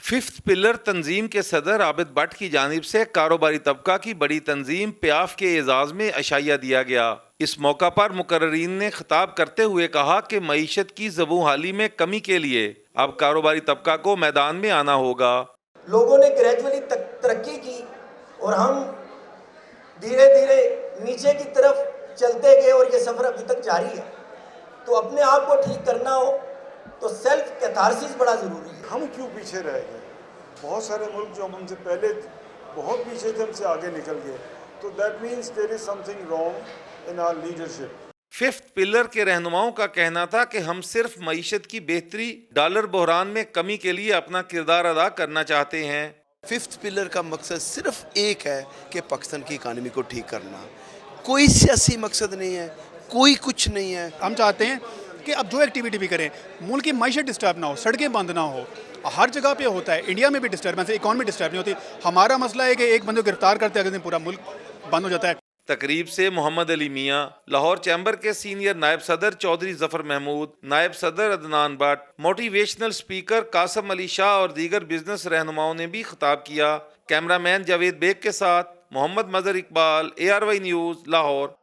Fifth pillar तंजीम के सदर आबिद भट्ट की जानिब से कारोबारी तबका की बड़ी तंजीम प्याफ के एजाज में अशाइया दिया गया। इस मौका पर मुकर्रीन ने खिताब करते हुए कहा कि मईशत की ज़बूहाली में कमी के लिए अब कारोबारी तबका को मैदान में आना होगा। लोगों ने ग्रेजुअली तरक्की की और हम धीरे धीरे नीचे की तरफ चलते गए और ये सफ़र अभी तक जारी है। तो अपने आप को ठीक करना हो तो सेल्फ कैथारसिस बड़ा ज़रूरी है। हम क्यों पीछे रह गए? बहुत सारे मुल्क जो हमसे पहले बहुत पीछे थे हमसे आगे निकल गए। तो that means there is something wrong in our leadership. Fifth pillar के रहनुमाओं का कहना था कि हम सिर्फ मईशत की बेहतरी, डॉलर बहरान में कमी के लिए अपना किरदार अदा करना चाहते हैं। फिफ्थ पिलर का मकसद सिर्फ एक है कि पाकिस्तान की इकानमी को ठीक करना। कोई सियासी मकसद नहीं है, कोई कुछ नहीं है। हम चाहते हैं कि अब जो एक्टिविटी भी करें, मुल्क की मईशत डिस्टर्ब ना हो, सड़कें बंद ना हो। हर जगह पे होता है, इंडिया में भी डिस्टर्बेंस है, इकॉनमी डिस्टर्ब नहीं होती। हमारा मसला है कि एक बंदे को गिरफ्तार करते अगले दिन पूरा मुल्क बंद हो जाता है। तकरीब से मोहम्मद अली मियाँ, लाहौर चैम्बर के सीनियर नायब सदर चौधरी जफर महमूद, नायब सदर अदनान भट्ट, मोटिवेशनल स्पीकर कासम अली शाह और दीगर बिजनेस रहनुमाओं ने भी खिताब किया। कैमरामैन जावेद बेग के साथ मोहम्मद मजहर इकबाल, ARY न्यूज़, लाहौर।